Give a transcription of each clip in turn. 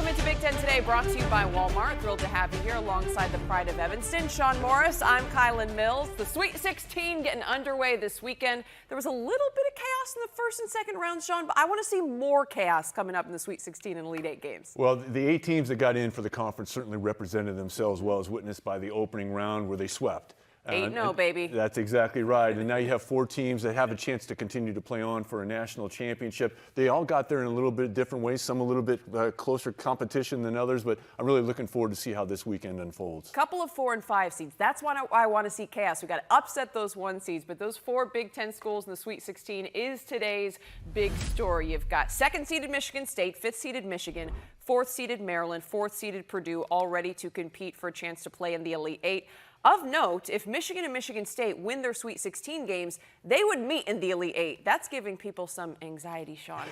Welcome into Big Ten Today, brought to you by Walmart. Thrilled to have you here alongside the pride of Evanston. Sean Morris, I'm Kylan Mills. The Sweet 16 getting underway this weekend. There was a little bit of chaos in the first and second rounds, Sean, but I want to see more chaos coming up in the Sweet 16 and Elite Eight games. Well, the 8 teams that got in for the conference certainly represented themselves well, as witnessed by the opening round where they swept. 8-0, baby. That's exactly right. And now you have 4 teams that have a chance to continue to play on for a national championship. They all got there in a little bit different ways, some a little bit closer competition than others, but I'm really looking forward to see how this weekend unfolds. Couple of 4 and 5 seeds. That's why I want to see chaos. We got to upset those 1 seeds, but those 4 Big Ten schools in the Sweet 16 is today's big story. You've got 2nd-seeded Michigan State, 5th-seeded Michigan, 4th-seeded Maryland, 4th-seeded Purdue, all ready to compete for a chance to play in the Elite Eight. Of note, if Michigan and Michigan State win their Sweet 16 games, they would meet in the Elite Eight. That's giving people some anxiety, Sean.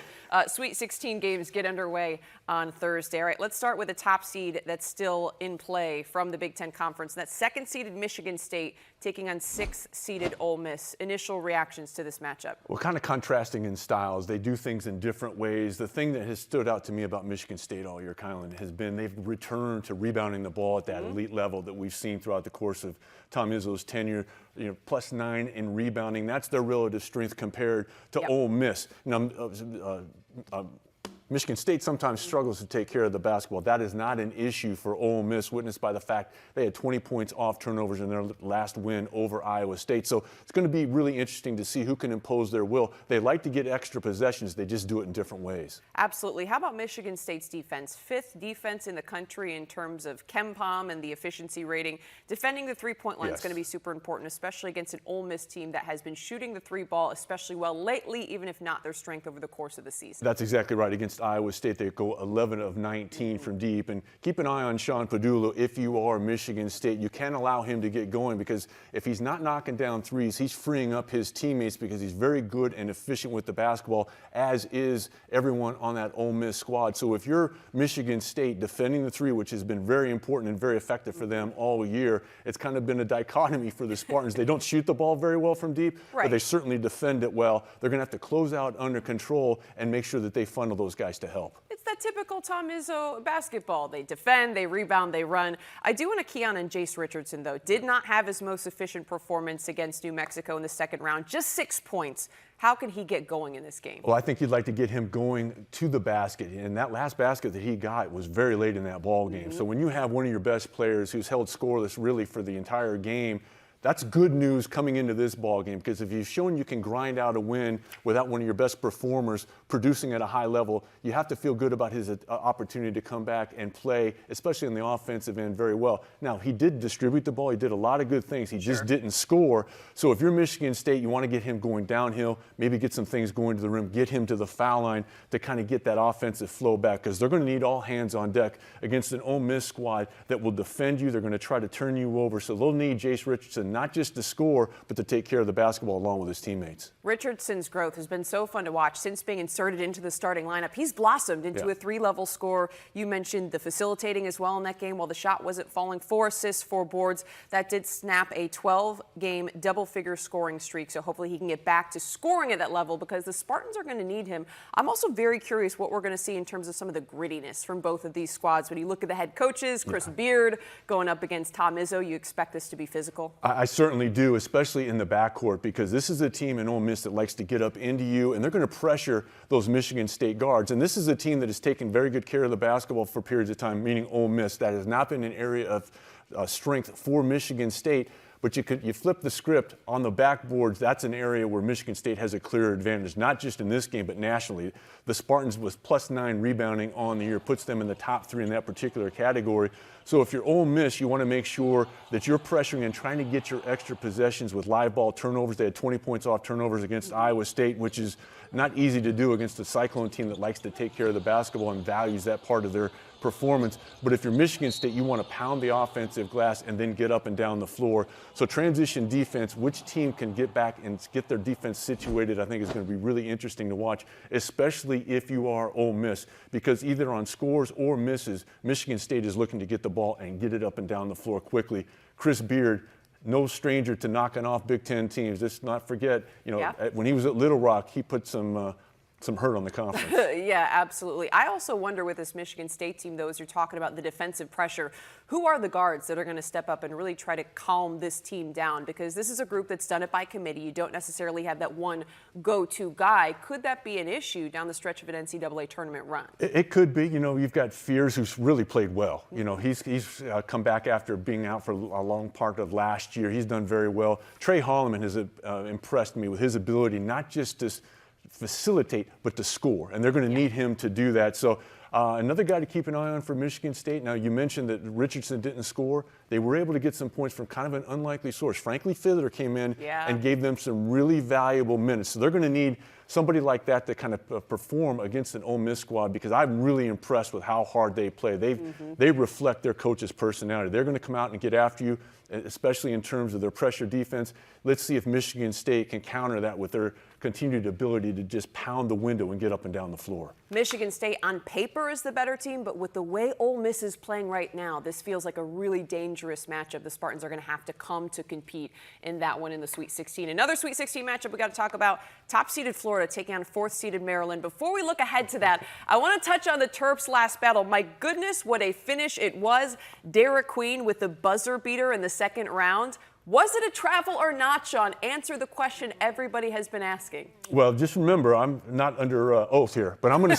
Sweet 16 games get underway on Thursday. All right, let's start with the top seed that's still in play from the Big Ten Conference. That's 2nd-seeded Michigan State taking on 6th-seeded Ole Miss. Initial reactions to this matchup? Well, kind of contrasting in styles. They do things in different ways. The thing that has stood out to me about Michigan State all year, Kylan, has been they've returned to rebounding the ball at that elite level that we've seen throughout the course of Tom Izzo's tenure. +9 in rebounding. That's their relative strength compared to Ole Miss. Michigan State sometimes struggles to take care of the basketball. That is not an issue for Ole Miss, witnessed by the fact they had 20 points off turnovers in their last win over Iowa State. So it's going to be really interesting to see who can impose their will. They like to get extra possessions. They just do it in different ways. Absolutely. How about Michigan State's defense? 5th defense in the country in terms of KenPom and the efficiency rating. Defending the three-point line is going to be super important, especially against an Ole Miss team that has been shooting the 3 ball especially well lately, even if not their strength over the course of the season. That's exactly right. Against Iowa State, they go 11 of 19 from deep. And keep an eye on Sean Padula. If you are Michigan State, you can't allow him to get going, because if he's not knocking down threes, he's freeing up his teammates, because he's very good and efficient with the basketball, as is everyone on that Ole Miss squad. So if you're Michigan State defending the 3, which has been very important and very effective for them all year, it's kind of been a dichotomy for the Spartans. They don't shoot the ball very well from deep, but they certainly defend it well. They're going to have to close out under control and make sure that they funnel those guys to help. It's that typical Tom Izzo basketball. They defend, they rebound, they run. I do want to key on Jace Richardson, though. Did not have his most efficient performance against New Mexico in the second round. Just 6 points. How can he get going in this game? Well, I think you'd like to get him going to the basket. And that last basket that he got was very late in that ball game. So when you have one of your best players who's held scoreless really for the entire game, that's good news coming into this ball game, because if you've shown you can grind out a win without one of your best performers producing at a high level, you have to feel good about his opportunity to come back and play, especially in the offensive end, very well. Now, he did distribute the ball. He did a lot of good things. He just didn't score. So if you're Michigan State, you want to get him going downhill, maybe get some things going to the rim, get him to the foul line to kind of get that offensive flow back, because they're going to need all hands on deck against an Ole Miss squad that will defend you. They're going to try to turn you over. So they'll need Jace Richardson not just to score, but to take care of the basketball along with his teammates. Richardson's growth has been so fun to watch since being inserted into the starting lineup. He's blossomed into a 3-level scorer. You mentioned the facilitating as well in that game. While the shot wasn't falling, 4 assists, 4 boards. That did snap a 12-game double-figure scoring streak. So hopefully he can get back to scoring at that level, because the Spartans are going to need him. I'm also very curious what we're going to see in terms of some of the grittiness from both of these squads. When you look at the head coaches, Chris Beard going up against Tom Izzo, you expect this to be physical? I certainly do, especially in the backcourt, because this is a team in Ole Miss that likes to get up into you, and they're going to pressure those Michigan State guards. And this is a team that has taken very good care of the basketball for periods of time, meaning Ole Miss. That has not been an area of strength for Michigan State. But you flip the script on the backboards. That's an area where Michigan State has a clear advantage, not just in this game, but nationally. The Spartans with +9 rebounding on the year puts them in the top 3 in that particular category. So if you're Ole Miss, you want to make sure that you're pressuring and trying to get your extra possessions with live ball turnovers. They had 20 points off turnovers against Iowa State, which is not easy to do against a Cyclone team that likes to take care of the basketball and values that part of their performance. But if you're Michigan State, you want to pound the offensive glass and then get up and down the floor. So transition defense, which team can get back and get their defense situated, I think is going to be really interesting to watch, especially if you are Ole Miss, because either on scores or misses, Michigan State is looking to get the ball and get it up and down the floor quickly. Chris Beard, no stranger to knocking off Big Ten teams. Let's not forget, when he was at Little Rock, he put some some hurt on the conference. Yeah, absolutely. I also wonder with this Michigan State team, though, as you're talking about the defensive pressure, who are the guards that are going to step up and really try to calm this team down? Because this is a group that's done it by committee. You don't necessarily have that one go-to guy. Could that be an issue down the stretch of an NCAA tournament run? It could be. You know, you've got Fears, who's really played well. You know, he's come back after being out for a long part of last year. He's done very well. Trey Holloman has impressed me with his ability not just to facilitate, but to score. And they're going to need him to do that. So another guy to keep an eye on for Michigan State. Now, you mentioned that Richardson didn't score. They were able to get some points from kind of an unlikely source. Franklin Fiddler came in and gave them some really valuable minutes. So they're going to need somebody like that to kind of perform against an Ole Miss squad, because I'm really impressed with how hard they play. They reflect their coach's personality. They're going to come out and get after you, especially in terms of their pressure defense. Let's see if Michigan State can counter that with their continued ability to just pound the window and get up and down the floor. Michigan State on paper is the better team, but with the way Ole Miss is playing right now, this feels like a really dangerous matchup. The Spartans are going to have to come to compete in that one in the Sweet 16. Another Sweet 16 matchup we got to talk about, top-seeded Florida taking on fourth-seeded Maryland. Before we look ahead to that, I want to touch on the Terps' last battle. My goodness, what a finish it was. Derek Queen with the buzzer beater in the second round. Was it a travel or not, Sean? Answer the question everybody has been asking. Well, just remember, I'm not under oath here, but I'm going to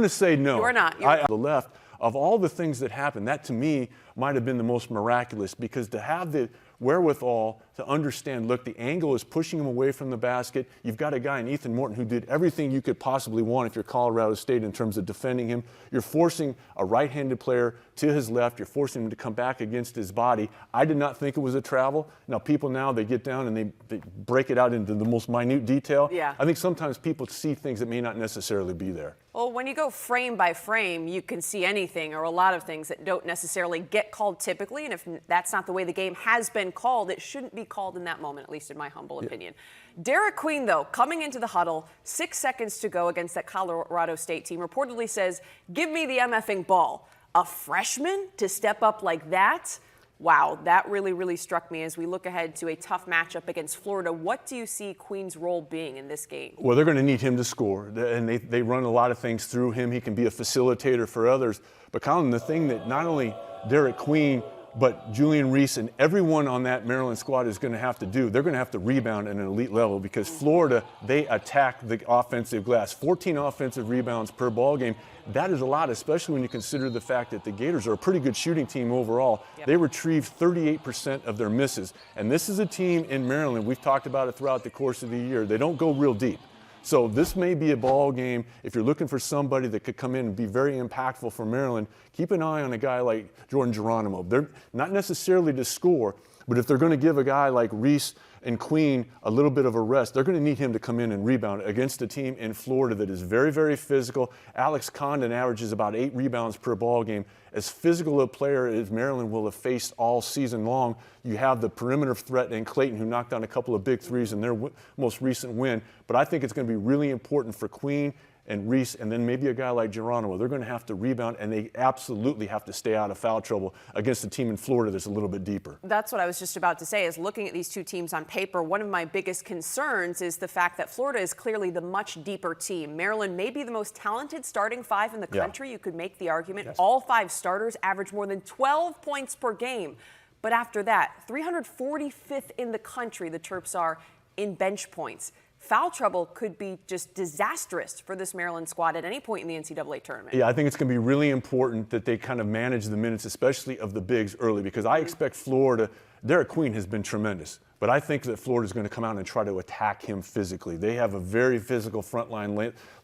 say no. You are not. On the left, of all the things that happened, that to me might have been the most miraculous, because to have the wherewithal to understand, look, the angle is pushing him away from the basket. You've got a guy in Ethan Morton who did everything you could possibly want if you're Colorado State in terms of defending him. You're forcing a right-handed player to his left. You're forcing him to come back against his body. I did not think it was a travel. Now, people now, they get down and they break it out into the most minute detail. Yeah. I think sometimes people see things that may not necessarily be there. Well, when you go frame by frame, you can see anything or a lot of things that don't necessarily get called typically. And if that's not the way the game has been called, it shouldn't be called in that moment, at least in my humble opinion. Derek Queen, though, coming into the huddle, 6 seconds to go against that Colorado State team, reportedly says, "Give me the MFing ball." A freshman to step up like that? Wow, that really, really struck me as we look ahead to a tough matchup against Florida. What do you see Queen's role being in this game? Well, they're going to need him to score, and they run a lot of things through him. He can be a facilitator for others. But, Colin, the thing that not only Derek Queen, but Julian Reese and everyone on that Maryland squad is going to have to do, they're going to have to rebound at an elite level, because Florida, they attack the offensive glass. 14 offensive rebounds per ball game. That is a lot, especially when you consider the fact that the Gators are a pretty good shooting team overall. Yep. They retrieve 38% of their misses. And this is a team in Maryland, we've talked about it throughout the course of the year, they don't go real deep. So this may be a ball game. If you're looking for somebody that could come in and be very impactful for Maryland, keep an eye on a guy like Jordan Geronimo. They're not necessarily to score, but if they're going to give a guy like Reese and Queen a little bit of a rest, they're going to need him to come in and rebound against a team in Florida that is very, very physical. Alex Condon averages about 8 rebounds per ball game. As physical a player as Maryland will have faced all season long, you have the perimeter threat in Clayton, who knocked down a couple of big threes in their most recent win. But I think it's going to be really important for Queen and Reese, and then maybe a guy like Geronimo. They're going to have to rebound, and they absolutely have to stay out of foul trouble against a team in Florida that's a little bit deeper. That's what I was just about to say, is looking at these two teams on paper, one of my biggest concerns is the fact that Florida is clearly the much deeper team. Maryland may be the most talented starting five in the country. You could make the argument. Yes. All 5 starters average more than 12 points per game. But after that, 345th in the country, the Terps are in bench points. Foul trouble could be just disastrous for this Maryland squad at any point in the NCAA tournament. Yeah, I think it's going to be really important that they kind of manage the minutes, especially of the bigs early, because I expect Florida, Derek Queen has been tremendous, but I think that Florida is going to come out and try to attack him physically. They have a very physical front line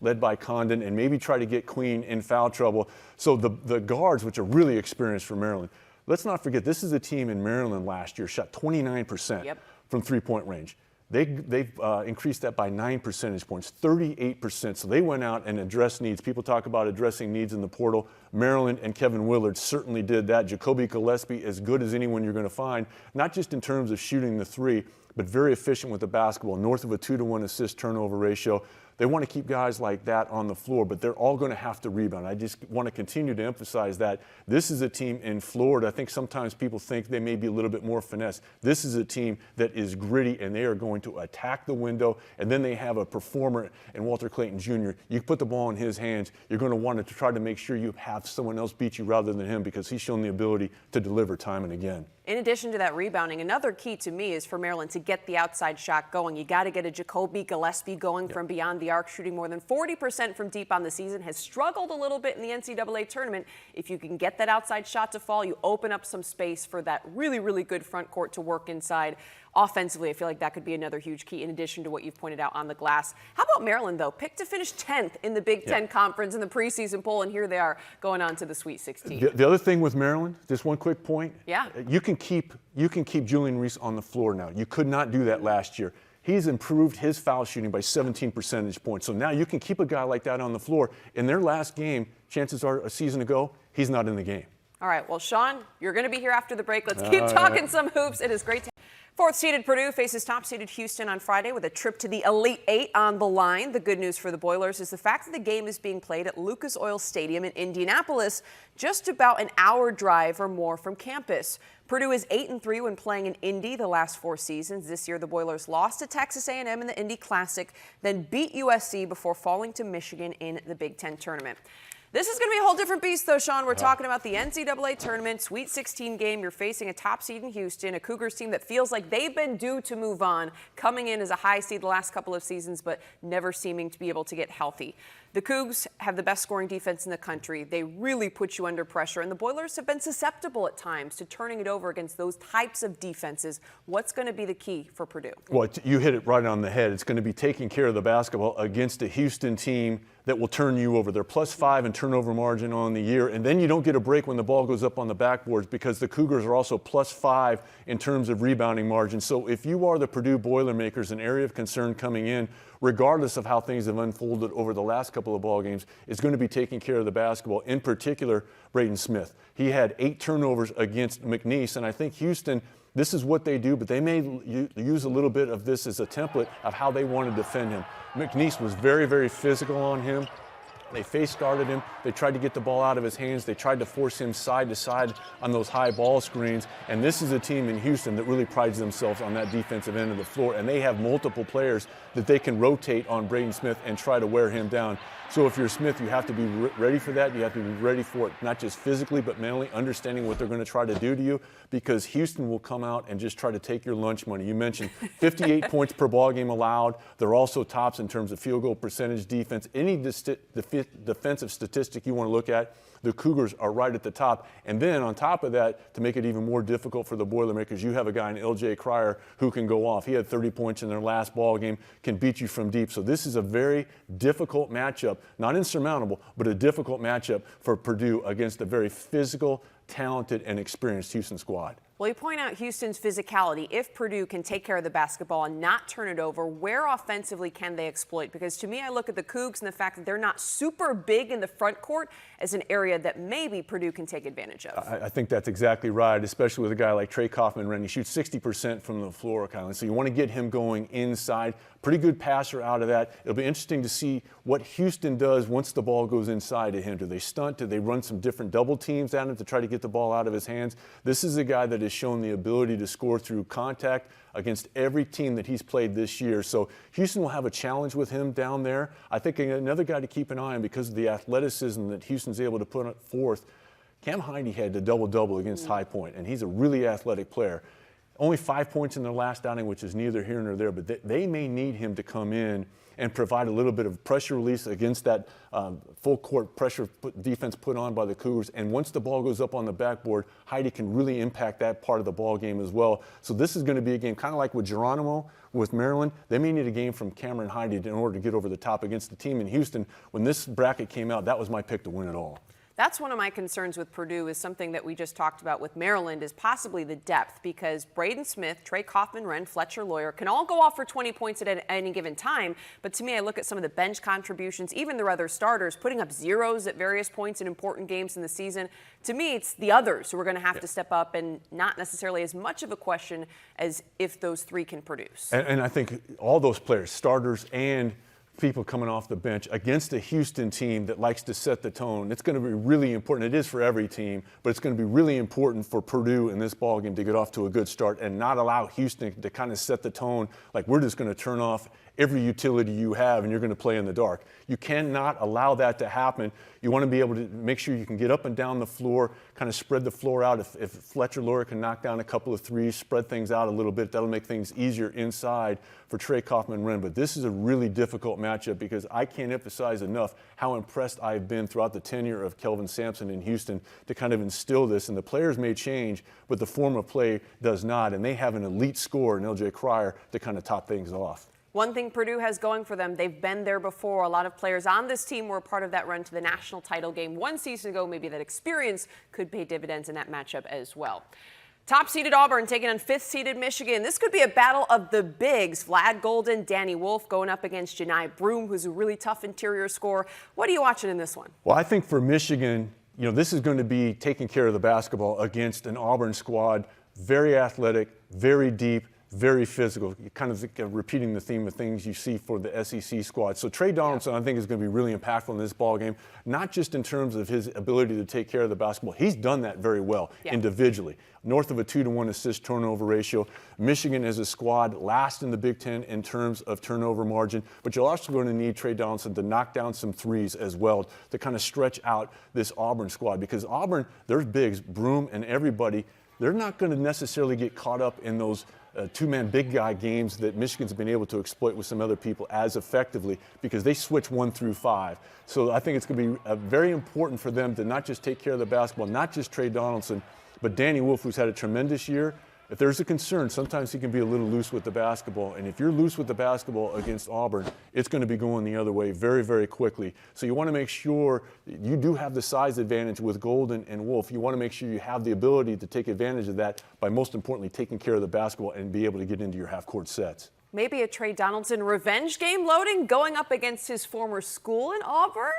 led by Condon, and maybe try to get Queen in foul trouble. So the guards, which are really experienced for Maryland, let's not forget, this is a team in Maryland last year, shot 29% from three-point range. They've increased that by 9 percentage points, 38%. So they went out and addressed needs. People talk about addressing needs in the portal. Maryland and Kevin Willard certainly did that. Jacoby Gillespie, as good as anyone you're going to find, not just in terms of shooting the three, but very efficient with the basketball, north of a 2-to-1 assist turnover ratio. They want to keep guys like that on the floor, but they're all going to have to rebound. I just want to continue to emphasize that this is a team in Florida. I think sometimes people think they may be a little bit more finesse. This is a team that is gritty, and they are going to attack the window, and then they have a performer in Walter Clayton Jr. You put the ball in his hands, you're going to want to try to make sure you have someone else beat you rather than him, because he's shown the ability to deliver time and again. In addition to that rebounding, another key to me is for Maryland to get the outside shot going. You got to get a Jacoby Gillespie going from beyond the arc, shooting more than 40% from deep on the season. Has struggled a little bit in the NCAA tournament. If you can get that outside shot to fall, you open up some space for that really, really good front court to work inside. Offensively, I feel like that could be another huge key in addition to what you've pointed out on the glass. How about Maryland, though? Picked to finish 10th in the Big Ten Conference in the preseason poll, and here they are going on to the Sweet 16. The other thing with Maryland, just one quick point. Yeah. You can keep Julian Reese on the floor now. You could not do that last year. He's improved his foul shooting by 17 percentage points. So now you can keep a guy like that on the floor. In their last game, chances are a season ago, he's not in the game. All right, well, Sean, you're going to be here after the break. Let's keep talking some hoops. It is great to fourth-seeded Purdue faces top-seeded Houston on Friday with a trip to the Elite Eight on the line. The good news for the Boilers is the fact that the game is being played at Lucas Oil Stadium in Indianapolis, just about an hour drive or more from campus. Purdue is 8-3 when playing in Indy the last 4 seasons. This year, the Boilers lost to Texas A&M in the Indy Classic, then beat USC before falling to Michigan in the Big Ten tournament. This is going to be a whole different beast, though, Sean. We're talking about the NCAA tournament, Sweet 16 game. You're facing a top seed in Houston, a Cougars team that feels like they've been due to move on, coming in as a high seed the last couple of seasons, but never seeming to be able to get healthy. The Cougs have the best scoring defense in the country. They really put you under pressure, and the Boilers have been susceptible at times to turning it over against those types of defenses. What's going to be the key for Purdue? Well, you hit it right on the head. It's going to be taking care of the basketball against a Houston team that will turn you over. They're +5 in turnover margin on the year, and then you don't get a break when the ball goes up on the backboards because the Cougars are also +5 in terms of rebounding margin. So if you are the Purdue Boilermakers, an area of concern coming in, regardless of how things have unfolded over the last couple of ball games, is going to be taking care of the basketball, in particular Braden Smith. He had 8 turnovers against McNeese, and I think Houston, this is what they do, but they may use a little bit of this as a template of how they want to defend him. McNeese was very, very physical on him. They face guarded him. They tried to get the ball out of his hands. They tried to force him side to side on those high ball screens. And this is a team in Houston that really prides themselves on that defensive end of the floor. And they have multiple players that they can rotate on Braden Smith and try to wear him down. So if you're Smith, you have to be ready for that. You have to be ready for it, not just physically, but mentally, understanding what they're going to try to do to you, because Houston will come out and just try to take your lunch money. You mentioned 58 points per ball game allowed. They're also tops in terms of field goal percentage, defense. Any defensive statistic you want to look at, the Cougars are right at the top. And then on top of that, to make it even more difficult for the Boilermakers, you have a guy in L.J. Cryer who can go off. He had 30 points in their last ball game, can beat you from deep. So this is a very difficult matchup, not insurmountable, but a difficult matchup for Purdue against a very physical, talented, and experienced Houston squad. Well, you point out Houston's physicality. If Purdue can take care of the basketball and not turn it over, where offensively can they exploit? Because to me, I look at the Cougs and the fact that they're not super big in the front court as an area that maybe Purdue can take advantage of. I think that's exactly right, especially with a guy like Trey Kaufman. He shoots 60% from the floor, Kylan. So you want to get him going inside. Pretty good passer out of that. It'll be interesting to see what Houston does once the ball goes inside to him. Do they stunt? Do they run some different double teams at him to try to get the ball out of his hands? This is a guy that has shown the ability to score through contact against every team that he's played this year. So Houston will have a challenge with him down there. I think another guy to keep an eye on because of the athleticism that Houston's able to put forth. Cam Heide had the double-double against High Point, and he's a really athletic player. Only 5 points in their last outing, which is neither here nor there, but they may need him to come in and provide a little bit of pressure release against that full court pressure defense put on by the Cougars. And once the ball goes up on the backboard, Heide can really impact that part of the ball game as well. So this is going to be a game kind of like with Geronimo with Maryland. They may need a game from Cameron Heide in order to get over the top against the team in Houston. When this bracket came out, that was my pick to win it all. That's one of my concerns with Purdue, is something that we just talked about with Maryland, is possibly the depth, because Braden Smith, Trey Kaufman-Renn, Fletcher Lawyer can all go off for 20 points at any given time. But to me, I look at some of the bench contributions, even their other starters, putting up zeros at various points in important games in the season. To me, it's the others who are going to have to step up, and not necessarily as much of a question as if those three can produce. And I think all those players, starters and people coming off the bench against a Houston team that likes to set the tone. It's going to be really important. It is for every team, but it's going to be really important for Purdue in this ballgame to get off to a good start and not allow Houston to kind of set the tone like we're just going to turn off every utility you have and you're going to play in the dark. You cannot allow that to happen. You want to be able to make sure you can get up and down the floor, kind of spread the floor out. If Fletcher Loyer can knock down a couple of threes, spread things out a little bit, that'll make things easier inside for Trey Kaufman-Renn. But this is a really difficult matchup because I can't emphasize enough how impressed I've been throughout the tenure of Kelvin Sampson in Houston to kind of instill this. And the players may change, but the form of play does not. And they have an elite scorer in LJ Cryer to kind of top things off. One thing Purdue has going for them, they've been there before. A lot of players on this team were a part of that run to the national title game one season ago. Maybe that experience could pay dividends in that matchup as well. Top-seeded Auburn taking on fifth-seeded Michigan. This could be a battle of the bigs. Vlad Golden, Danny Wolf going up against Janai Broome, who's a really tough interior scorer. What are you watching in this one? Well, I think for Michigan, this is going to be taking care of the basketball against an Auburn squad, very athletic, very deep, very physical, kind of repeating the theme of things you see for the SEC squad. So Trey Donaldson, I think, is going to be really impactful in this ballgame, not just in terms of his ability to take care of the basketball. He's done that very well individually. North of a 2-to-1 assist-turnover ratio. Michigan as a squad last in the Big Ten in terms of turnover margin, but you're also going to need Trey Donaldson to knock down some threes as well to kind of stretch out this Auburn squad because Auburn, their bigs, Broome and everybody, they're not going to necessarily get caught up in those two-man big guy games that Michigan's been able to exploit with some other people as effectively because they switch 1 through 5. So I think it's going to be very important for them to not just take care of the basketball, not just Trey Donaldson, but Danny Wolf, who's had a tremendous year. If there's a concern, sometimes he can be a little loose with the basketball. And if you're loose with the basketball against Auburn, it's going to be going the other way very, very quickly. So you want to make sure you do have the size advantage with Golden and Wolf. You want to make sure you have the ability to take advantage of that by, most importantly, taking care of the basketball and be able to get into your half-court sets. Maybe a Trey Donaldson revenge game loading, going up against his former school in Auburn.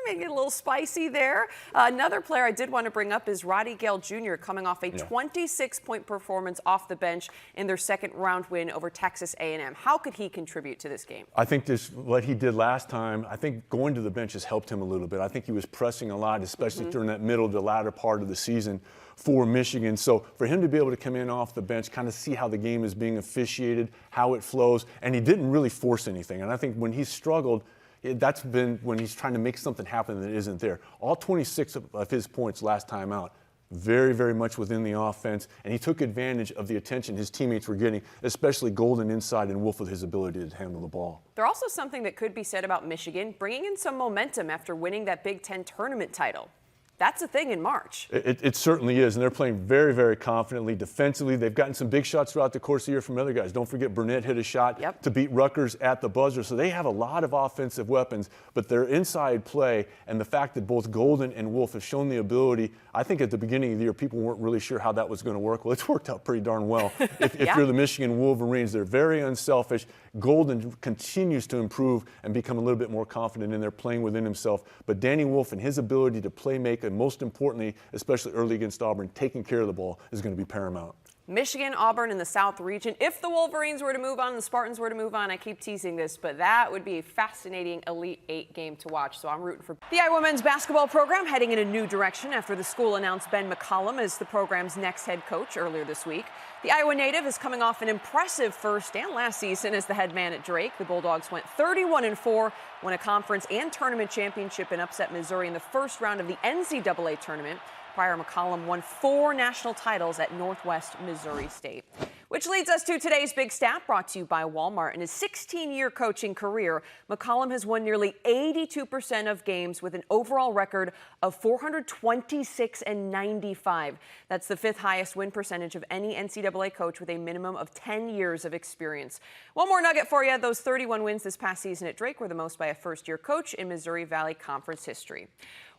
Maybe a little spicy there. Another player I did want to bring up is Roddy Gale Jr. coming off a 26-point performance off the bench in their second-round win over Texas A&M. How could he contribute to this game? I think what he did last time, I think going to the bench has helped him a little bit. I think he was pressing a lot, especially during that middle to latter part of the season for Michigan. So for him to be able to come in off the bench, kind of see how the game is being officiated, how it flows, and he didn't really force anything. And I think when he's struggled, that's been when he's trying to make something happen that isn't there. All 26 of his points last time out, very, very much within the offense, and he took advantage of the attention his teammates were getting, especially Golden inside and Wolf with his ability to handle the ball. There's also something that could be said about Michigan, bringing in some momentum after winning that Big Ten tournament title. That's a thing in March. It certainly is, and they're playing very, very confidently. Defensively, they've gotten some big shots throughout the course of the year from other guys. Don't forget Burnett hit a shot to beat Rutgers at the buzzer. So they have a lot of offensive weapons, but their inside play and the fact that both Golden and Wolf have shown the ability, I think at the beginning of the year, people weren't really sure how that was going to work. Well, it's worked out pretty darn well. If you're the Michigan Wolverines, they're very unselfish. Golden continues to improve and become a little bit more confident in their playing within himself. But Danny Wolf and his ability to play make, and most importantly, especially early against Auburn, taking care of the ball is going to be paramount. Michigan, Auburn in the South region. If the Wolverines were to move on and the Spartans were to move on, I keep teasing this, but that would be a fascinating Elite Eight game to watch, so I'm rooting for the Iowa men's basketball program heading in a new direction after the school announced Ben McCollum as the program's next head coach earlier this week. The Iowa native is coming off an impressive first and last season as the head man at Drake. The Bulldogs went 31-4, won a conference and tournament championship and upset Missouri in the first round of the NCAA tournament. Prior, McCollum won 4 national titles at Northwest Missouri State. Which leads us to today's big stat, brought to you by Walmart. In his 16-year coaching career, McCollum has won nearly 82% of games with an overall record of 426-95. That's the 5th highest win percentage of any NCAA coach with a minimum of 10 years of experience. One more nugget for you. Those 31 wins this past season at Drake were the most by a first-year coach in Missouri Valley Conference history.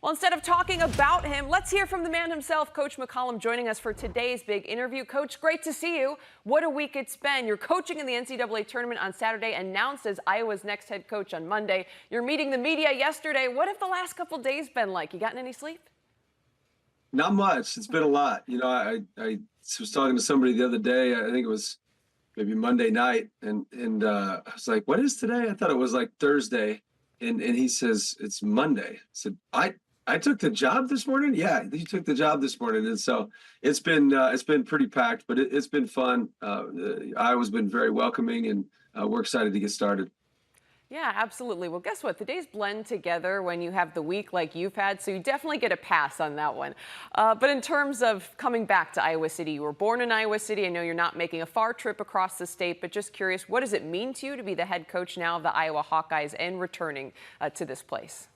Well, instead of talking about him, let's hear from the man himself, Coach McCollum, joining us for today's big interview. Coach, great to see you. What a week it's been. You're coaching in the NCAA tournament on Saturday, announced as Iowa's next head coach on Monday. You're meeting the media yesterday. What have the last couple days been like? You gotten any sleep? Not much. It's been a lot. I was talking to somebody the other day. I think it was maybe Monday night, and I was like, "What is today?" I thought it was like Thursday, and he says it's Monday. I said, I took the job this morning. Yeah, you took the job this morning, and so it's been pretty packed, but it's been fun. Iowa's been very welcoming, and we're excited to get started. Yeah, absolutely. Well, guess what? The days blend together when you have the week like you've had, so you definitely get a pass on that one. But in terms of coming back to Iowa City, you were born in Iowa City. I know you're not making a far trip across the state, but just curious, what does it mean to you to be the head coach now of the Iowa Hawkeyes and returning to this place?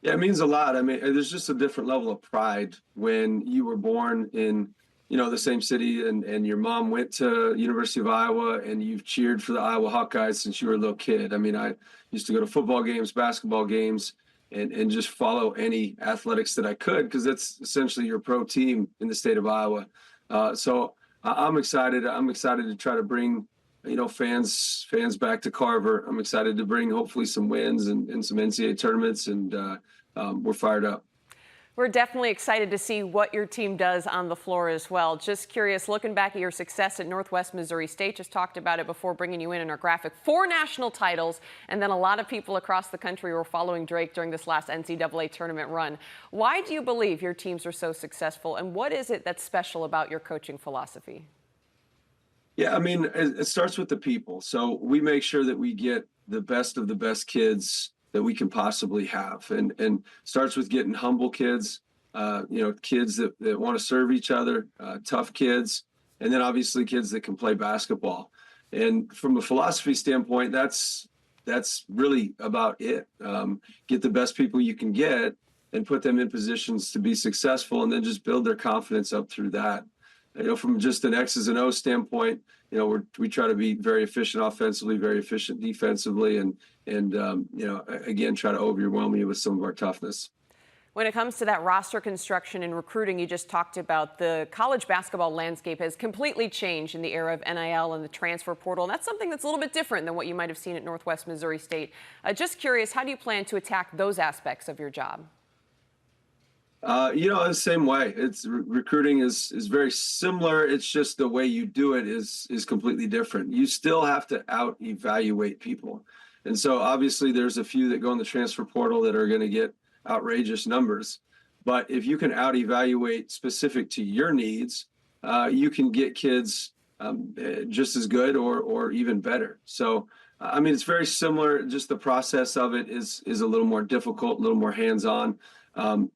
Yeah, it means a lot. I mean, there's just a different level of pride when you were born in, the same city, and your mom went to University of Iowa, and you've cheered for the Iowa Hawkeyes since you were a little kid. I mean, I used to go to football games, basketball games, and just follow any athletics that I could, because that's essentially your pro team in the state of Iowa. So I'm excited. I'm excited to try to bring, fans back to Carver. I'm excited to bring hopefully some wins and some NCAA tournaments, and we're fired up. We're definitely excited to see what your team does on the floor as well. Just curious, looking back at your success at Northwest Missouri State, just talked about it before bringing you in our graphic, 4 national titles, and then a lot of people across the country were following Drake during this last NCAA tournament run. Why do you believe your teams are so successful, and what is it that's special about your coaching philosophy? Yeah, I mean, it starts with the people. So we make sure that we get the best of the best kids that we can possibly have, and starts with getting humble kids, kids that want to serve each other, tough kids, and then obviously kids that can play basketball. And from a philosophy standpoint, that's really about it. Get the best people you can get and put them in positions to be successful, and then just build their confidence up through that. From just an X's and O's standpoint, we try to be very efficient offensively, very efficient defensively, and again, try to overwhelm you with some of our toughness. When it comes to that roster construction and recruiting you just talked about, the college basketball landscape has completely changed in the era of NIL and the transfer portal, and that's something that's a little bit different than what you might have seen at Northwest Missouri State. Just curious, how do you plan to attack those aspects of your job? The same way. It's recruiting is very similar. It's just the way you do it is completely different. You still have to out evaluate people, and so obviously there's a few that go in the transfer portal that are going to get outrageous numbers. But if you can out evaluate specific to your needs, you can get kids just as good or even better. So I mean, it's very similar. Just the process of it is a little more difficult, a little more hands-on.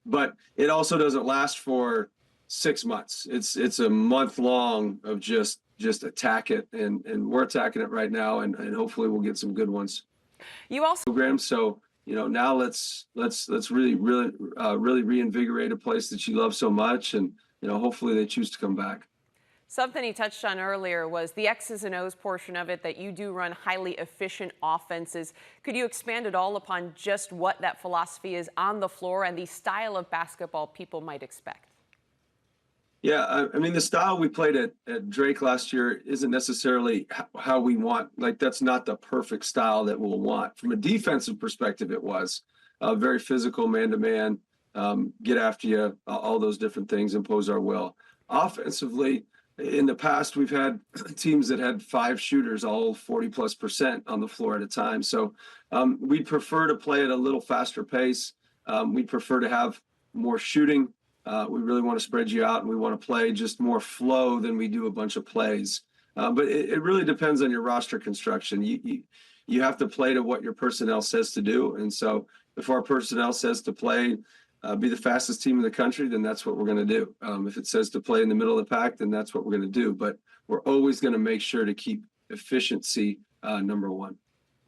But it also doesn't last for 6 months. It's a month long of just attack it, and we're attacking it right now, and hopefully we'll get some good ones. You also programs. So now let's really reinvigorate a place that you love so much, and hopefully they choose to come back. Something he touched on earlier was the X's and O's portion of it, that you do run highly efficient offenses. Could you expand at all upon just what that philosophy is on the floor and the style of basketball people might expect? Yeah, I mean, the style we played at Drake last year isn't necessarily how we want. Like, that's not the perfect style that we'll want. From a defensive perspective, it was very physical, man-to-man, get after you, all those different things, impose our will. Offensively, in the past, we've had teams that had 5 shooters, all 40+% on the floor at a time. So we'd prefer to play at a little faster pace. We'd prefer to have more shooting. We really want to spread you out, and we want to play just more flow than we do a bunch of plays. But it really depends on your roster construction. You have to play to what your personnel says to do. And so if our personnel says to play, be the fastest team in the country, then that's what we're going to do. If it says to play in the middle of the pack, then that's what we're going to do. But we're always going to make sure to keep efficiency number one.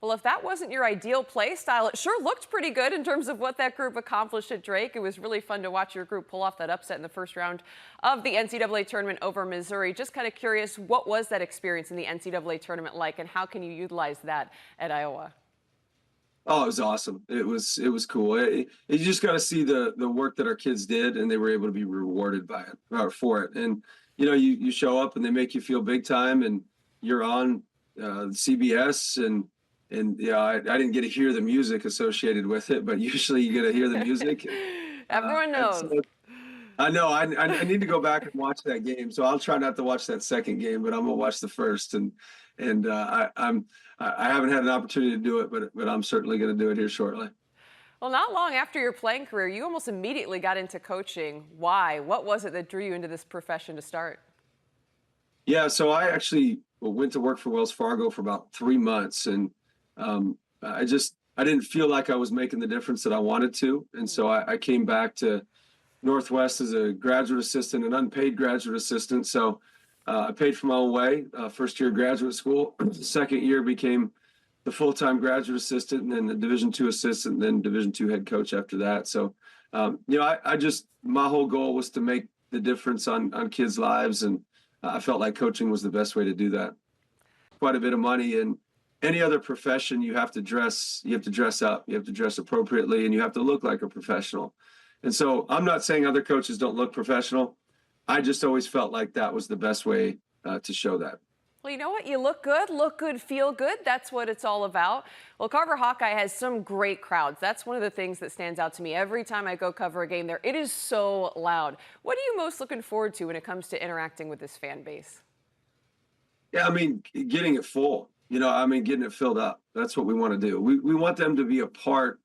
Well, if that wasn't your ideal play style, it sure looked pretty good in terms of what that group accomplished at Drake. It was really fun to watch your group pull off that upset in the first round of the NCAA tournament over Missouri. Just kind of curious, what was that experience in the NCAA tournament like, and how can you utilize that at Iowa? Oh, it was awesome. It was cool. You just got to see the work that our kids did, and they were able to be rewarded by it, or for it. And you show up, and they make you feel big time, and you're on CBS, and I didn't get to hear the music associated with it, but usually you get to hear the music. Everyone knows. I know. I need to go back and watch that game. So I'll try not to watch that second game, but I'm gonna watch the first. I haven't had an opportunity to do it, but I'm certainly gonna do it here shortly. Well, not long after your playing career, you almost immediately got into coaching. Why? What was it that drew you into this profession to start? Yeah, so I actually went to work for Wells Fargo for about 3 months, and I didn't feel like I was making the difference that I wanted to, and so I came back to Northwest as a graduate assistant, an unpaid graduate assistant. So I paid for my own way. First year of graduate school, second year became the full-time graduate assistant, and then the Division II assistant, and then Division II head coach after that. So I just my whole goal was to make the difference on kids' lives, and I felt like coaching was the best way to do that. Quite a bit of money in any other profession. You have to dress up, you have to dress appropriately, and you have to look like a professional. And so I'm not saying other coaches don't look professional. I just always felt like that was the best way to show that. Well, you know what? You look good, feel good. That's what it's all about. Well, Carver Hawkeye has some great crowds. That's one of the things that stands out to me every time I go cover a game there. It is so loud. What are you most looking forward to when it comes to interacting with this fan base? Yeah, I mean, getting it full, getting it filled up. That's what we want to do. We want them to be a part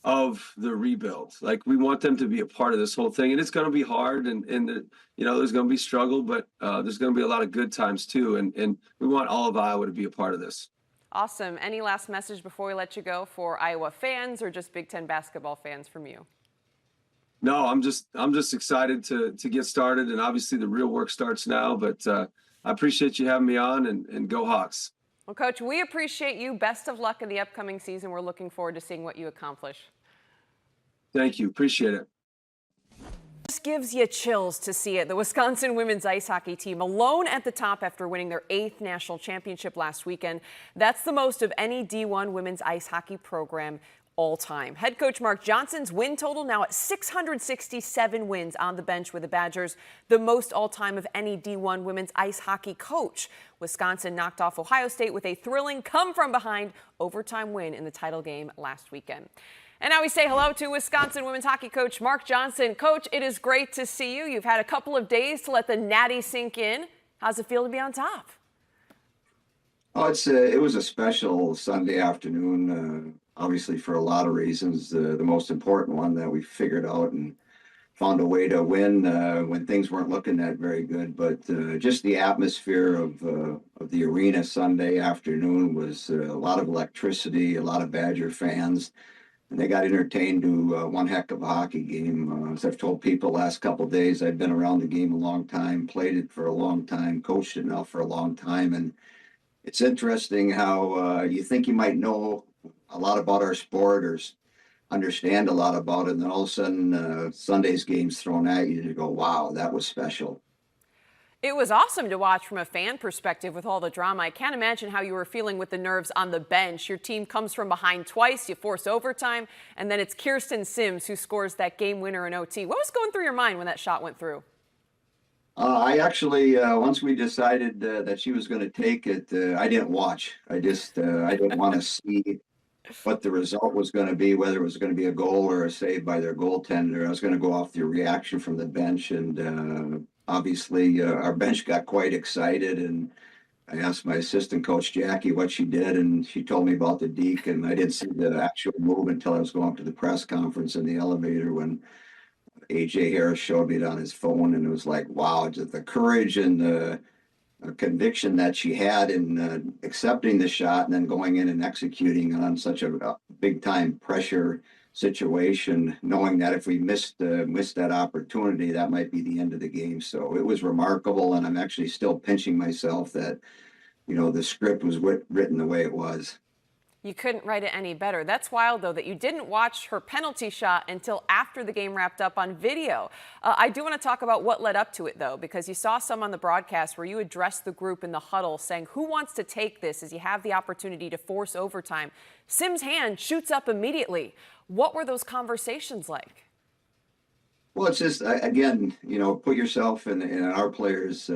of the rebuild. Like, we want them to be a part of this whole thing, and it's going to be hard, and there's going to be struggle, but there's going to be a lot of good times too, and we want all of Iowa to be a part of this. Awesome. Any last message before we let you go for Iowa fans or just Big Ten basketball fans from you? No, I'm just excited to get started, and obviously the real work starts now. But I appreciate you having me on, and go Hawks. Well, Coach, we appreciate you. Best of luck in the upcoming season. We're looking forward to seeing what you accomplish. Thank you. Appreciate it. This gives you chills to see it. The Wisconsin women's ice hockey team alone at the top after winning their 8th national championship last weekend. That's the most of any D1 women's ice hockey program all time. Head coach Mark Johnson's win total now at 667 wins on the bench with the Badgers, the most all time of any D1 women's ice hockey coach. Wisconsin knocked off Ohio State with a thrilling come from behind overtime win in the title game last weekend. And now we say hello to Wisconsin women's hockey coach Mark Johnson. Coach, it is great to see you. You've had a couple of days to let the natty sink in. How's it feel to be on top? Oh, it was a special Sunday afternoon, obviously for a lot of reasons. The most important one that we figured out and found a way to win when things weren't looking that very good. But just the atmosphere of the arena Sunday afternoon was a lot of electricity, a lot of Badger fans. And they got entertained to one heck of a hockey game. As I've told people the last couple of days, I've been around the game a long time, played it for a long time, coached it now for a long time. And it's interesting how you think you might know a lot about our sport or understand a lot about it. And then all of a sudden, Sunday's game's thrown at you and you go, wow, that was special. It was awesome to watch from a fan perspective with all the drama. I can't imagine how you were feeling with the nerves on the bench. Your team comes from behind twice, you force overtime, and then it's Kirsten Sims who scores that game winner in OT. What was going through your mind when that shot went through? I actually, once we decided that she was going to take it, I didn't watch. I didn't want to see what the result was going to be, whether it was going to be a goal or a save by their goaltender. I was going to go off the reaction from the bench, and obviously our bench got quite excited, and I asked my assistant coach Jackie what she did, and she told me about the deke, and I didn't see the actual move until I was going up to the press conference in the elevator when AJ Harris showed me it on his phone, and it was like, wow, just the courage and the conviction that she had in accepting the shot and then going in and executing on such a big time pressure situation, knowing that if we missed that opportunity, that might be the end of the game. So it was remarkable, and I'm actually still pinching myself that the script was written the way it was. You couldn't write it any better. That's wild, though, that you didn't watch her penalty shot until after the game wrapped up on video. I do want to talk about what led up to it, though, because you saw some on the broadcast where you addressed the group in the huddle saying, who wants to take this as you have the opportunity to force overtime? Sim's hand shoots up immediately. What were those conversations like? Well, it's just, again, put yourself in our players,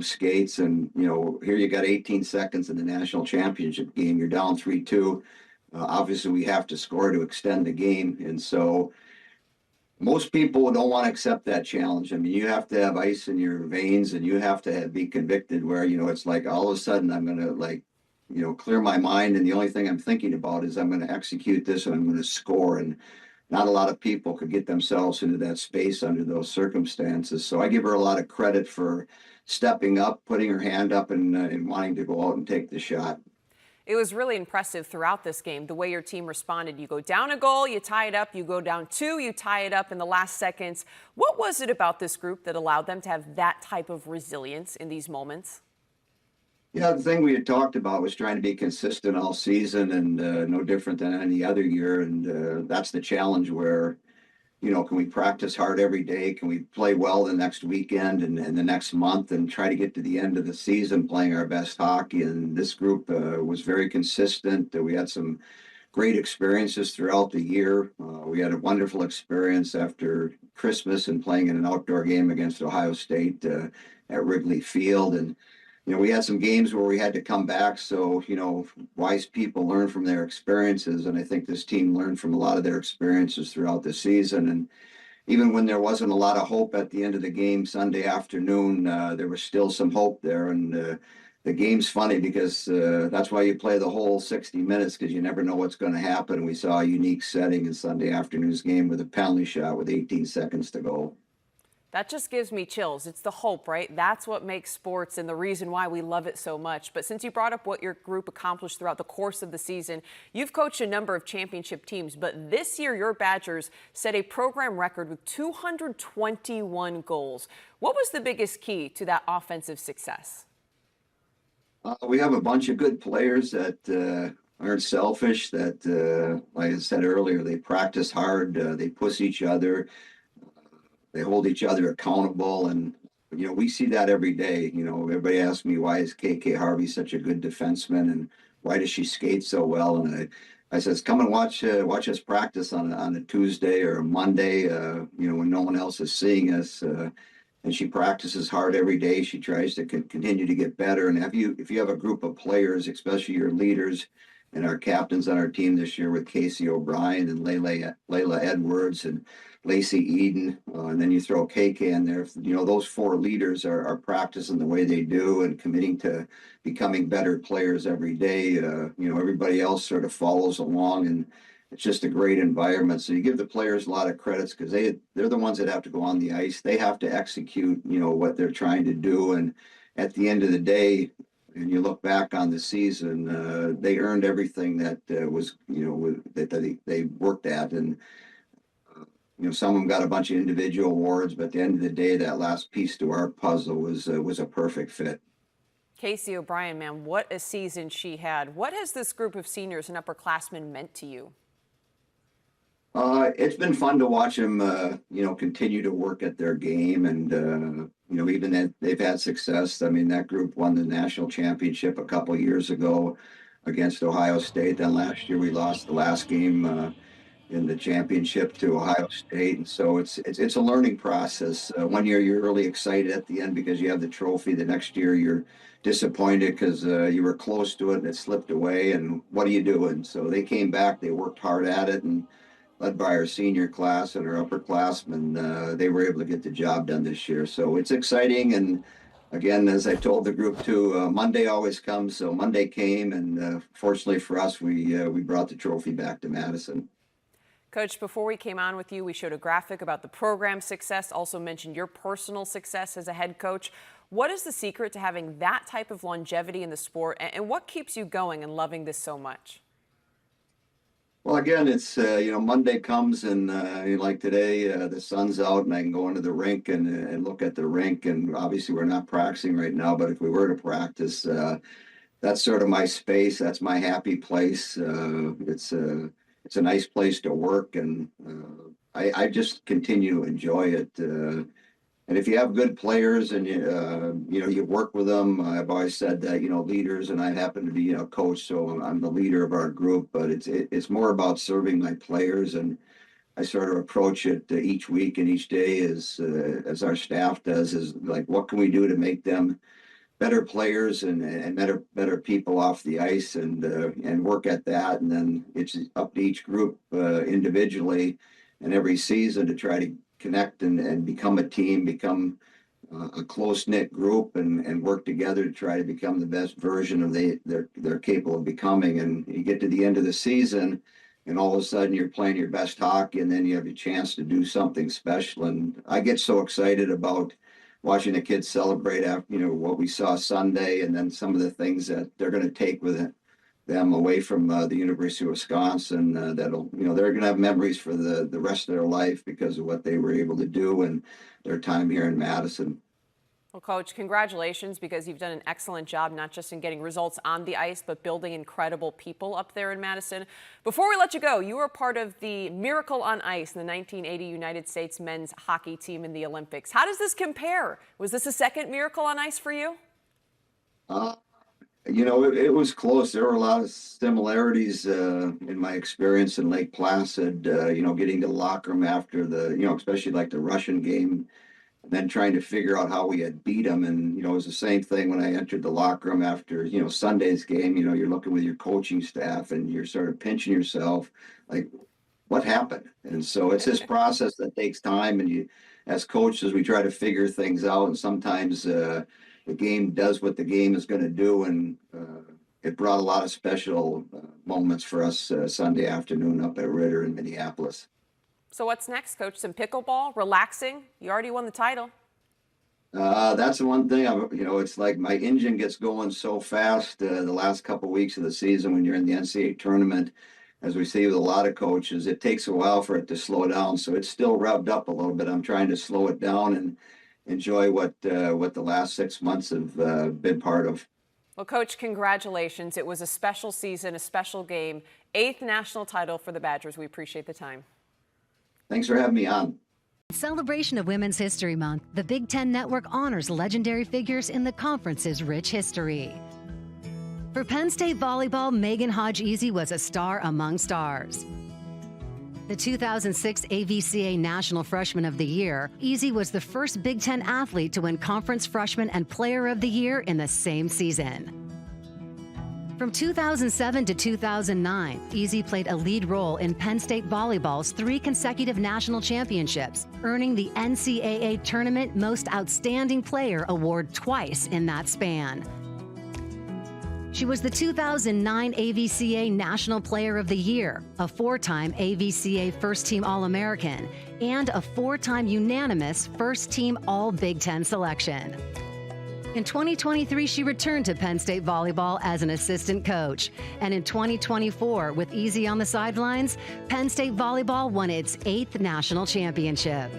skates, and, here you got 18 seconds in the national championship game. You're down 3-2. Obviously, we have to score to extend the game. And so most people don't want to accept that challenge. I mean, you have to have ice in your veins, and you have to be convicted where, it's like all of a sudden I'm going to clear my mind. And the only thing I'm thinking about is I'm going to execute this and I'm going to score. And not a lot of people could get themselves into that space under those circumstances. So I give her a lot of credit for stepping up, putting her hand up, and wanting to go out and take the shot. It was really impressive throughout this game, the way your team responded. You go down a goal, you tie it up. You go down two, you tie it up in the last seconds. What was it about this group that allowed them to have that type of resilience in these moments? Yeah, the thing we had talked about was trying to be consistent all season, and no different than any other year. And that's the challenge where, can we practice hard every day? Can we play well the next weekend and the next month, and try to get to the end of the season playing our best hockey? And this group was very consistent. We had some great experiences throughout the year. We had a wonderful experience after Christmas and playing in an outdoor game against Ohio State at Wrigley Field. And we had some games where we had to come back. So, wise people learn from their experiences. And I think this team learned from a lot of their experiences throughout the season. And even when there wasn't a lot of hope at the end of the game Sunday afternoon, there was still some hope there. And the game's funny because that's why you play the whole 60 minutes, because you never know what's going to happen. We saw a unique setting in Sunday afternoon's game with a penalty shot with 18 seconds to go. That just gives me chills. It's the hope, right? That's what makes sports and the reason why we love it so much. But since you brought up what your group accomplished throughout the course of the season, you've coached a number of championship teams, but this year your Badgers set a program record with 221 goals. What was the biggest key to that offensive success? We have a bunch of good players that aren't selfish, that, like I said earlier, they practice hard, they push each other. They hold each other accountable, and we see that every day. Everybody asks me, why is KK Harvey such a good defenseman, and why does she skate so well? And I says, come and watch us practice on a Tuesday or a Monday, when no one else is seeing us. And she practices hard every day. She tries to continue to get better. And if you have a group of players, especially your leaders and our captains on our team this year with Casey O'Brien and Layla Edwards and Lacey Eden, and then you throw KK in there. Those four leaders are practicing the way they do and committing to becoming better players every day. Everybody else sort of follows along, and it's just a great environment. So you give the players a lot of credits because they're the ones that have to go on the ice. They have to execute, what they're trying to do. And at the end of the day, and you look back on the season, they earned everything that was, that they worked at. And some of them got a bunch of individual awards, but at the end of the day, that last piece to our puzzle was a perfect fit. Casey O'Brien, man, what a season she had. What has this group of seniors and upperclassmen meant to you? It's been fun to watch them, continue to work at their game, and even that they've had success. I mean, that group won the national championship a couple years ago against Ohio State. Then last year we lost the last game in the championship to Ohio State. And so it's a learning process. One year you're really excited at the end because you have the trophy. The next year you're disappointed because you were close to it and it slipped away. And what do you do? And so they came back, they worked hard at it, and led by our senior class and our upperclassmen, they were able to get the job done this year. So it's exciting. And again, as I told the group too, Monday always comes. So Monday came, and fortunately for us, we brought the trophy back to Madison. Coach, before we came on with you, we showed a graphic about the program's success, also mentioned your personal success as a head coach. What is the secret to having that type of longevity in the sport, and what keeps you going and loving this so much? Well, again, it's, Monday comes, and like today, the sun's out and I can go into the rink and look at the rink. And obviously we're not practicing right now, but if we were to practice, that's sort of my space. That's my happy place. It's a nice place to work, and I just continue to enjoy it. And if you have good players and you work with them, I've always said that leaders, and I happen to be a coach, so I'm the leader of our group. But it's more about serving my players, and I sort of approach it each week and each day as our staff does, is like, what can we do to make them better players and better people off the ice, and work at that. And then it's up to each group individually, and every season to try to connect and become a team, become a close-knit group, and work together to try to become the best version of they're capable of becoming. And you get to the end of the season, and all of a sudden you're playing your best hockey, and then you have a chance to do something special. And I get so excited about watching the kids celebrate after, what we saw Sunday, and then some of the things that they're going to take with them away from the University of Wisconsin. That'll, they're going to have memories for the rest of their life because of what they were able to do and their time here in Madison. Well, Coach, congratulations, because you've done an excellent job, not just in getting results on the ice, but building incredible people up there in Madison. Before we let you go, you were part of the Miracle on Ice in the 1980 United States men's hockey team in the Olympics. How does this compare? Was this a second Miracle on Ice for you? It was close. There were a lot of similarities in my experience in Lake Placid, getting to the locker room after especially like the Russian game, and then trying to figure out how we had beat them. And, it was the same thing when I entered the locker room after, Sunday's game. You're looking with your coaching staff and you're sort of pinching yourself, like, what happened? And so it's this process that takes time. And as coaches, we try to figure things out. And sometimes the game does what the game is going to do. And it brought a lot of special moments for us Sunday afternoon up at Ritter in Minneapolis. So what's next, Coach? Some pickleball, relaxing? You already won the title. That's the one thing. It's like my engine gets going so fast the last couple of weeks of the season when you're in the NCAA tournament. As we see with a lot of coaches, it takes a while for it to slow down. So it's still revved up a little bit. I'm trying to slow it down and enjoy what the last 6 months have been part of. Well, Coach, congratulations. It was a special season, a special game, 8th national title for the Badgers. We appreciate the time. Thanks for having me on. In celebration of Women's History Month, the Big Ten Network honors legendary figures in the conference's rich history. For Penn State volleyball, Megan Hodge-Easy was a star among stars. The 2006 AVCA National Freshman of the Year, Easy was the first Big Ten athlete to win Conference Freshman and Player of the Year in the same season. From 2007 to 2009, Easy played a lead role in Penn State volleyball's 3 consecutive national championships, earning the NCAA Tournament Most Outstanding Player award twice in that span. She was the 2009 AVCA National Player of the Year, a 4-time AVCA First Team All-American, and a 4-time unanimous First Team All-Big Ten selection. In 2023, she returned to Penn State volleyball as an assistant coach. And in 2024, with Easy on the sidelines, Penn State volleyball won its 8th national championship.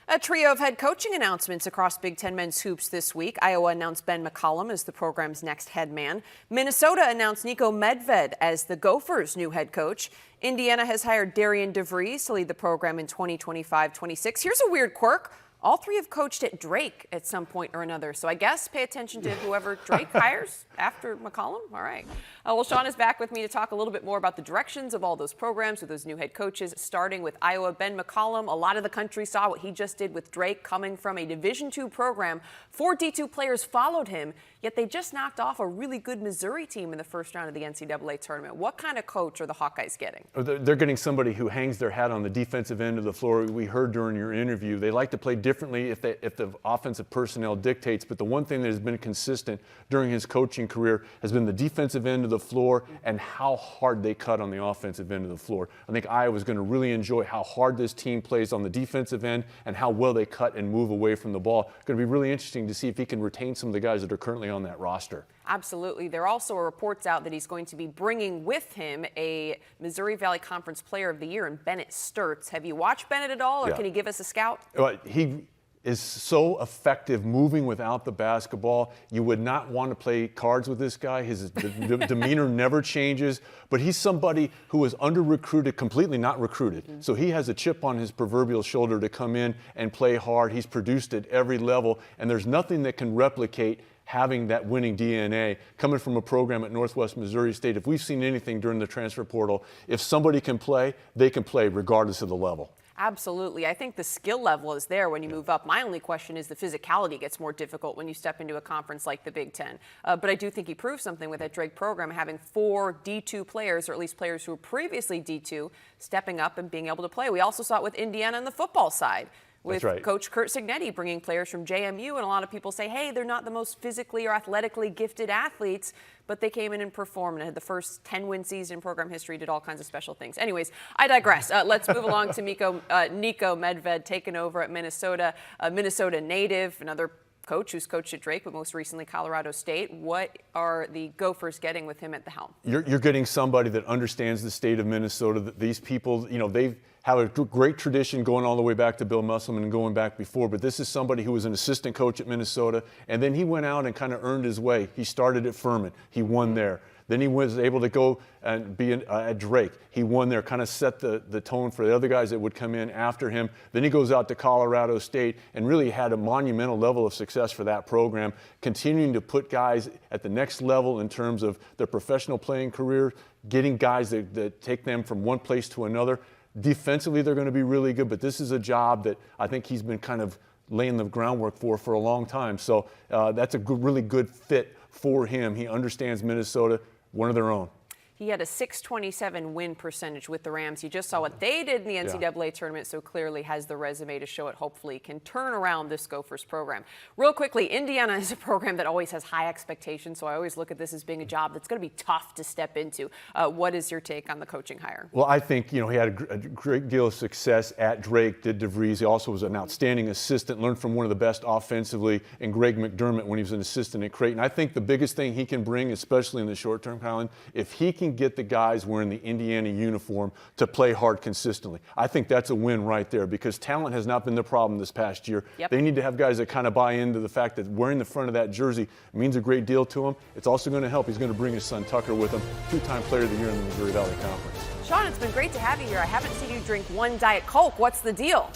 A trio of head coaching announcements across Big Ten men's hoops this week. Iowa announced Ben McCollum as the program's next head man. Minnesota announced Nico Medved as the Gophers' new head coach. Indiana has hired Darian DeVries to lead the program in 2025-26. Here's a weird quirk. All 3 have coached at Drake at some point or another. So I guess pay attention to whoever Drake hires after McCollum. All right. Well, Sean is back with me to talk a little bit more about the directions of all those programs with those new head coaches, starting with Iowa. Ben McCollum, a lot of the country saw what he just did with Drake, coming from a Division II program. 4 D2 players followed him, yet they just knocked off a really good Missouri team in the first round of the NCAA tournament. What kind of coach are the Hawkeyes getting? They're getting somebody who hangs their hat on the defensive end of the floor. We heard during your interview, they like to play differently if the offensive personnel dictates, but the one thing that has been consistent during his coaching career has been the defensive end of the floor and how hard they cut on the offensive end of the floor. I think Iowa's going to really enjoy how hard this team plays on the defensive end and how well they cut and move away from the ball. It's going to be really interesting to see if he can retain some of the guys that are currently on that roster. Absolutely. There also are reports out that he's going to be bringing with him a Missouri Valley Conference Player of the Year in Bennett Sturts. Have you watched Bennett at all, or can he give us a scout? He is so effective moving without the basketball. You would not want to play cards with this guy. His demeanor never changes, but he's somebody who was under-recruited, completely not recruited. Mm-hmm. So he has a chip on his proverbial shoulder to come in and play hard. He's produced at every level, and there's nothing that can replicate having that winning DNA, coming from a program at Northwest Missouri State. If we've seen anything during the transfer portal, if somebody can play, they can play regardless of the level. Absolutely. I think the skill level is there when you move up. My only question is the physicality gets more difficult when you step into a conference like the Big Ten. But I do think he proved something with that Drake program, having 4 D2 players, or at least players who were previously D2, stepping up and being able to play. We also saw it with Indiana on the football side, with Coach Kurt Signetti bringing players from JMU. And a lot of people say, hey, they're not the most physically or athletically gifted athletes, but they came in and performed and had the first 10-win season in program history, did all kinds of special things. Anyways, I digress. Let's move along to Nico Medved taking over at Minnesota, a Minnesota native, another coach who's coached at Drake, but most recently Colorado State. What are the Gophers getting with him at the helm? You're getting somebody that understands the state of Minnesota. That these people, they have a great tradition going all the way back to Bill Musselman and going back before, but this is somebody who was an assistant coach at Minnesota, and then he went out and kind of earned his way. He started at Furman. He won there. Then he was able to go and be at Drake. He won there, kind of set the tone for the other guys that would come in after him. Then he goes out to Colorado State and really had a monumental level of success for that program, continuing to put guys at the next level in terms of their professional playing career, getting guys that take them from one place to another. Defensively, they're going to be really good, but this is a job that I think he's been kind of laying the groundwork for a long time. So that's a really good fit for him. He understands Minnesota, one of their own. He had a .627 win percentage with the Rams. You just saw what they did in the NCAA tournament, so clearly has the resume to show it. Hopefully he can turn around this Gophers program. Real quickly, Indiana is a program that always has high expectations, so I always look at this as being a job that's going to be tough to step into. What is your take on the coaching hire? Well, I think, he had a great deal of success at Drake, did DeVries. He also was an outstanding assistant, learned from one of the best offensively in Greg McDermott when he was an assistant at Creighton. I think the biggest thing he can bring, especially in the short term, Colin, if he can get the guys wearing the Indiana uniform to play hard consistently. I think that's a win right there because talent has not been the problem this past year. They need to have guys that kind of buy into the fact that wearing the front of that jersey means a great deal to him. It's also going to help. He's going to bring his son Tucker with him, 2-time player of the year in the Missouri Valley Conference. Sean, it's been great to have you here. I haven't seen you drink one Diet Coke. What's the deal?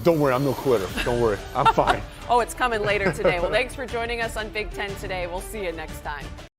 Don't worry, I'm no quitter. Don't worry, I'm fine. Oh, it's coming later today. Well, thanks for joining us on Big Ten Today. We'll see you next time.